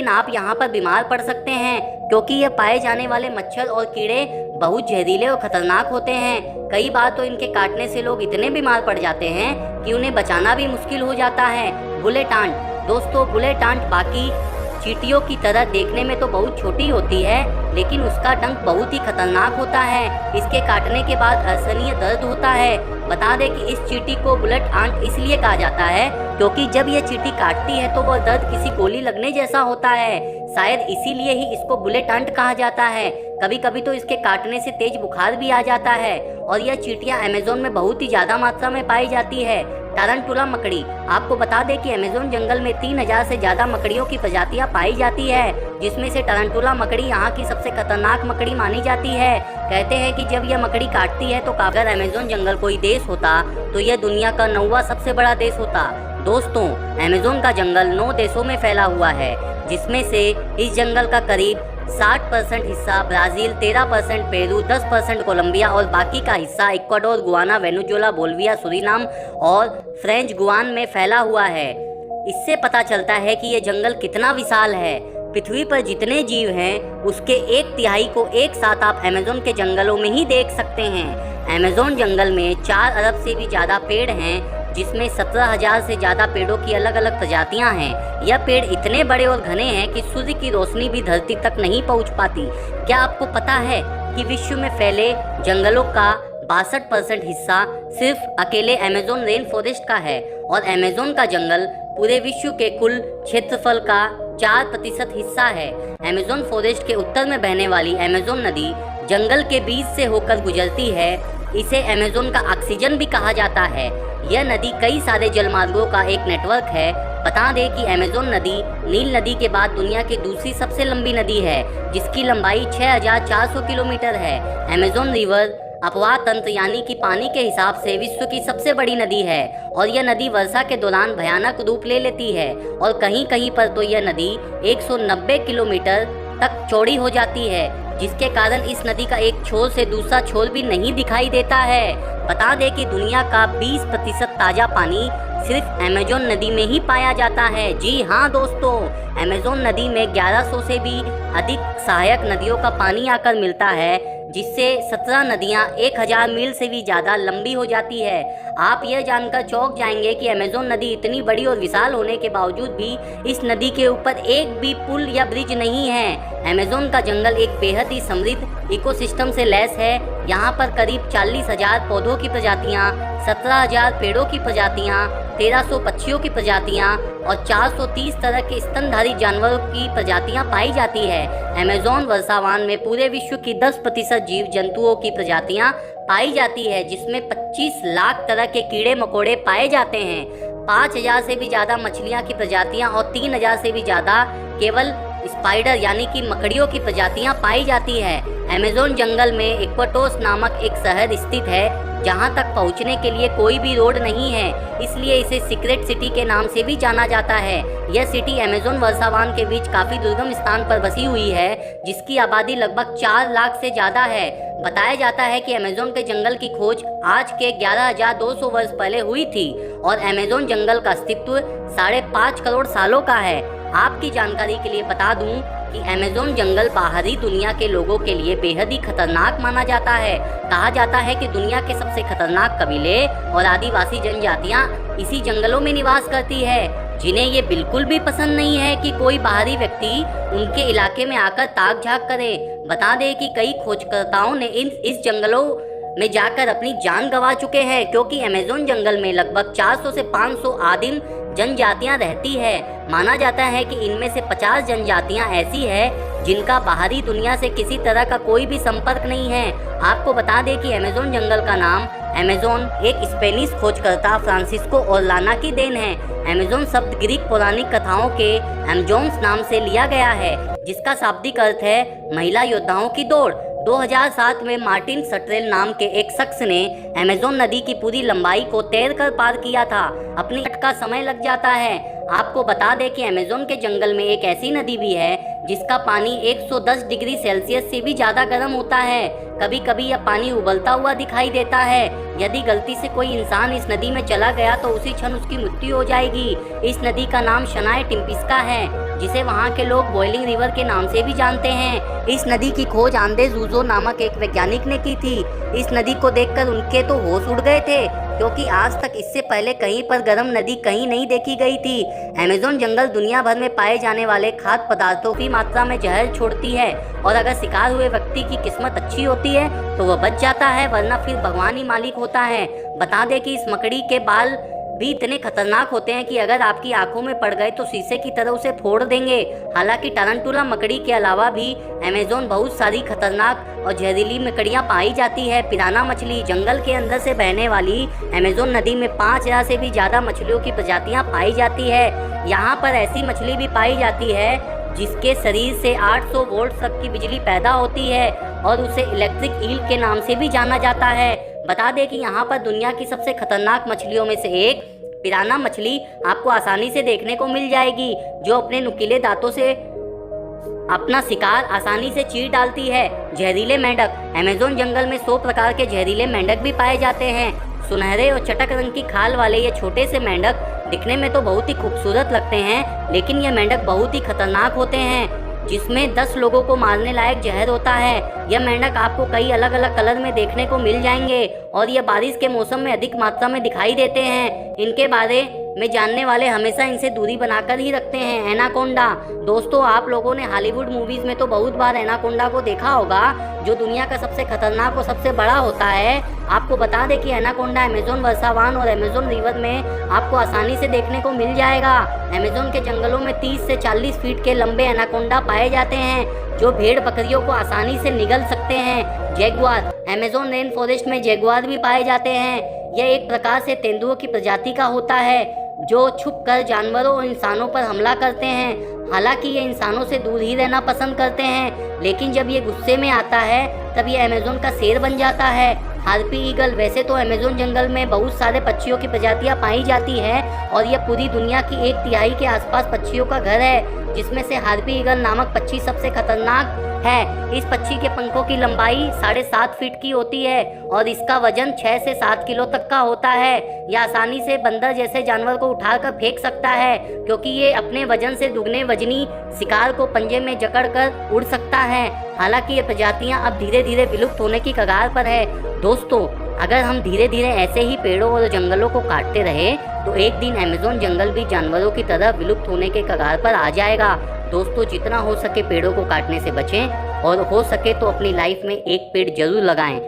लेकिन आप यहाँ पर बीमार पड़ सकते हैं, क्योंकि ये पाए जाने वाले मच्छर और कीड़े बहुत जहरीले और खतरनाक होते हैं। कई बार तो इनके काटने से लोग इतने बीमार पड़ जाते हैं कि उन्हें बचाना भी मुश्किल हो जाता है। बुलेट आंट दोस्तों, बुलेट आंट बाकी चींटियों की तरह देखने में तो बहुत छोटी होती है, लेकिन उसका डंक बहुत ही खतरनाक होता है। इसके काटने के बाद असहनीय दर्द होता है। बता दें कि इस चींटी को बुलेट आंट इसलिए कहा जाता है क्योंकि जब यह चींटी काटती है तो वह दर्द किसी गोली लगने जैसा होता है। शायद इसीलिए ही इसको बुलेट आंट कहा जाता है। कभी कभी तो इसके काटने से तेज बुखार भी आ जाता है। और यह चींटियां अमेज़न में बहुत ही ज्यादा मात्रा में पाई जाती है। टारंटुला मकड़ी, आपको बता दें कि अमेज़न जंगल में 3000 से ज्यादा मकड़ियों की प्रजातियां पाई जाती है, जिसमें से टारंटुला मकड़ी यहाँ की सबसे खतरनाक मकड़ी मानी जाती है। कहते हैं कि जब यह मकड़ी काटती है तो अगर अमेज़न जंगल कोई देश होता तो यह दुनिया का 9वां सबसे बड़ा देश होता। दोस्तों, अमेज़न का जंगल 9 देशों में फैला हुआ है, जिसमें से इस जंगल का करीब 60% हिस्सा ब्राज़ील, 13% पेरू, 10% कोलंबिया और बाकी का हिस्सा Ecuador, Guana, Venezuela, Bolivia, Suriname और फ्रेंच गुआना में फैला हुआ है। इससे पता चलता है कि यह जंगल कितना विशाल है। पृथ्वी पर जितने जीव हैं उसके 1/3 को एक साथ आप अमेज़न के जंगलों में ही देख सकते हैं। अमेज़न जंगल में 4 अरब से भी ज़्यादा पेड़ हैं, जिसमें 17,000 से ज़्यादा पेड़ों की अलग अलग प्रजातियां हैं। यह पेड़ इतने बड़े और घने हैं कि सूर्य की रोशनी भी धरती तक नहीं पहुंच पाती। क्या आपको पता है कि विश्व में फैले जंगलों का 62% हिस्सा सिर्फ अकेले अमेज़न रेन फॉरेस्ट का है और अमेज़न का जंगल पूरे विश्व के कुल क्षेत्रफल का 4% हिस्सा है। अमेज़न फॉरेस्ट के उत्तर में बहने वाली अमेज़न नदी जंगल के बीच से होकर गुजरती है। इसे अमेज़न का ऑक्सीजन भी कहा जाता है। यह नदी कई सारे जलमार्गों का एक नेटवर्क है। बता दें कि अमेज़न नदी नील नदी के बाद दुनिया की दूसरी सबसे लंबी नदी है, जिसकी लंबाई 6400 किलोमीटर है। अमेज़न रिवर अपवाह तंत्र यानी कि पानी के हिसाब से विश्व की सबसे बड़ी नदी है और यह नदी वर्षा के दौरान भयानक रूप ले लेती है और कहीं कहीं पर तो यह नदी 190 किलोमीटर तक चौड़ी हो जाती है, जिसके कारण इस नदी का एक छोर से दूसरा छोर भी नहीं दिखाई देता है। बता दें कि दुनिया का 20% ताज़ा पानी सिर्फ अमेज़न नदी में ही पाया जाता है। जी हाँ दोस्तों, अमेज़न नदी में 1100 से भी अधिक सहायक नदियों का पानी आकर मिलता है, जिससे 17 नदियाँ 1000 मील से भी ज़्यादा लंबी हो जाती है। आप यह जानकर चौंक जाएंगे कि अमेज़न नदी इतनी बड़ी और विशाल होने के बावजूद भी इस नदी के ऊपर एक भी पुल या ब्रिज नहीं है। अमेज़न का जंगल एक बेहद ही समृद्ध इकोसिस्टम से लैस है। यहाँ पर करीब 40,000 पौधों की प्रजातियाँ, 17,000 पेड़ों की प्रजातियाँ, 1300 पक्षियों की प्रजातियाँ और 430 तरह के स्तनधारी जानवरों की प्रजातियाँ पाई जाती है। अमेज़न वर्षावन में पूरे विश्व की 10% जीव जंतुओं की प्रजातियाँ पाई जाती है, जिसमें 25 लाख तरह के कीड़े मकोड़े पाए जाते हैं। 5000 से भी ज़्यादा मछलियाँ की प्रजातियाँ और 3000 से भी ज़्यादा केवल स्पाइडर यानी कि मकड़ियों की प्रजातियां पाई जाती है। अमेज़न जंगल में इक्वाटोस नामक एक शहर स्थित है, जहां तक पहुंचने के लिए कोई भी रोड नहीं है, इसलिए इसे सीक्रेट सिटी के नाम से भी जाना जाता है। यह सिटी अमेज़न वर्षावन के बीच काफ़ी दुर्गम स्थान पर बसी हुई है, जिसकी आबादी लगभग 4 लाख से ज़्यादा है। बताया जाता है कि अमेज़न के जंगल की खोज आज के 11,200 वर्ष पहले हुई थी और अमेज़न जंगल का अस्तित्व 5.5 करोड़ सालों का है। आपकी जानकारी के लिए बता दूं कि अमेज़न जंगल बाहरी दुनिया के लोगों के लिए बेहद ही खतरनाक माना जाता है। कहा जाता है कि दुनिया के सबसे खतरनाक कबीले और आदिवासी जनजातियां इसी जंगलों में निवास करती है, जिन्हें ये बिल्कुल भी पसंद नहीं है कि कोई बाहरी व्यक्ति उनके इलाके में आकर ताक झाक करे। बता दें कि कई खोजकर्ताओं ने इस जंगलों में जाकर अपनी जान गंवा चुके हैं, क्योंकि अमेज़न जंगल में लगभग 400 से 500 आदिम जनजातियां रहती है। माना जाता है कि इनमें से 50 जनजातियां ऐसी है जिनका बाहरी दुनिया से किसी तरह का कोई भी संपर्क नहीं है। आपको बता दें कि अमेज़न जंगल का नाम अमेज़न एक स्पेनिश खोजकर्ता फ्रांसिस्को ओरलाना की देन है। अमेज़न शब्द ग्रीक पौराणिक कथाओं के एमजोन्स नाम से लिया गया है, जिसका शाब्दिक अर्थ है महिला योद्धाओं की दौड़। 2007 में मार्टिन सट्रेल नाम के एक शख्स ने अमेज़न नदी की पूरी लंबाई को तैरकर पार किया था। अपनी का समय लग जाता है। आपको बता दें कि अमेज़न के जंगल में एक ऐसी नदी भी है जिसका पानी 110 डिग्री सेल्सियस से भी ज़्यादा गर्म होता है। कभी कभी यह पानी उबलता हुआ दिखाई देता है। यदि गलती से कोई इंसान इस नदी में चला गया तो उसी क्षण उसकी मृत्यु हो जाएगी। इस नदी का नाम शनाय टिम्पिस्का है, जिसे वहाँ के लोग बॉइलिंग रिवर के नाम से भी जानते हैं। इस नदी की खोज आंदे जूजो नामक एक वैज्ञानिक ने की थी। इस नदी को देखकर उनके तो होश उड़ गए थे, क्योंकि आज तक इससे पहले कहीं पर गर्म नदी कहीं नहीं देखी गई थी। अमेज़न जंगल दुनिया भर में पाए जाने वाले खाद्य पदार्थों की मात्रा में जहर छोड़ती है, और अगर शिकार हुए व्यक्ति की किस्मत अच्छी होती है तो वह बच जाता है, वरना फिर भगवान ही मालिक होता है। बता दें कि इस मकड़ी के बाल भी इतने खतरनाक होते हैं कि अगर आपकी आंखों में पड़ गए तो शीशे की तरह उसे फोड़ देंगे। हालांकि टारंटुला मकड़ी के अलावा भी अमेज़न बहुत सारी खतरनाक और जहरीली मकड़ियां पाई जाती है। पिराना मछली जंगल के अंदर से बहने वाली अमेज़न नदी में 5000 से भी ज़्यादा मछलियों की प्रजातियां पाई जाती है। यहाँ पर ऐसी मछली भी पाई जाती है जिसके शरीर से 800 वोल्ट तक की बिजली पैदा होती है, और उसे इलेक्ट्रिक ईल के नाम से भी जाना जाता है। बता दें कि यहाँ पर दुनिया की सबसे खतरनाक मछलियों में से एक पिराना मछली आपको आसानी से देखने को मिल जाएगी, जो अपने नुकीले दांतों से अपना शिकार आसानी से चीर डालती है। जहरीले मेंढक अमेज़न जंगल में 100 प्रकार के जहरीले मेंढक भी पाए जाते हैं। सुनहरे और चटक रंग की खाल वाले ये छोटे से मेंढक दिखने में तो बहुत ही खूबसूरत लगते हैं, लेकिन ये मेंढक बहुत ही खतरनाक होते हैं, जिसमें 10 लोगों को मारने लायक जहर होता है। यह मेंढक आपको कई अलग अलग कलर में देखने को मिल जाएंगे, और यह बारिश के मौसम में अधिक मात्रा में दिखाई देते हैं। इनके बारे में जानने वाले हमेशा इनसे दूरी बनाकर ही रखते हैं। एनाकोंडा दोस्तों, आप लोगों ने हॉलीवुड मूवीज में तो बहुत बार एनाकोंडा को देखा होगा, जो दुनिया का सबसे खतरनाक और सबसे बड़ा होता है। आपको बता दें कि एनाकोंडा अमेज़न वर्षावन और अमेज़न रिवर में आपको आसानी से देखने को मिल जाएगा। अमेज़न के जंगलों में 30 से 40 फीट के लंबे एनाकोंडा पाए जाते हैं, जो भेड़ बकरियों को आसानी से निगल सकते हैं। जैगुआर अमेज़न रेन फॉरेस्ट में जैगुआर भी पाए जाते हैं। यह एक प्रकार से तेंदुओं की प्रजाति का होता है, जो छुपकर जानवरों और इंसानों पर हमला करते हैं। हालांकि ये इंसानों से दूर ही रहना पसंद करते हैं, लेकिन जब ये गुस्से में आता है तब ये अमेज़न का शेर बन जाता है। हार्पी ईगल वैसे तो अमेज़न जंगल में बहुत सारे पक्षियों की प्रजातियां पाई जाती हैं, और यह पूरी दुनिया की 1/3 के आसपास पक्षियों का घर है, जिसमें से हार्पी ईगल नामक पक्षी सबसे खतरनाक है। इस पक्षी के पंखों की लंबाई 7.5 फीट की होती है, और इसका वजन 6 से 7 किलो तक का होता है। यह आसानी से बंदर जैसे जानवर को उठाकर फेंक सकता है, क्योंकि ये अपने वजन से दुगने वजनी शिकार को पंजे में जकड़कर उड़ सकता है। हालांकि ये प्रजातियां अब धीरे धीरे विलुप्त होने की कगार पर है। दोस्तों, अगर हम धीरे धीरे ऐसे ही पेड़ों और जंगलों को काटते रहे तो एक दिन अमेज़न जंगल भी जानवरों की तरह विलुप्त होने के कगार पर आ जाएगा। दोस्तों, जितना हो सके पेड़ों को काटने से बचें, और हो सके तो अपनी लाइफ में एक पेड़ जरूर लगाएं।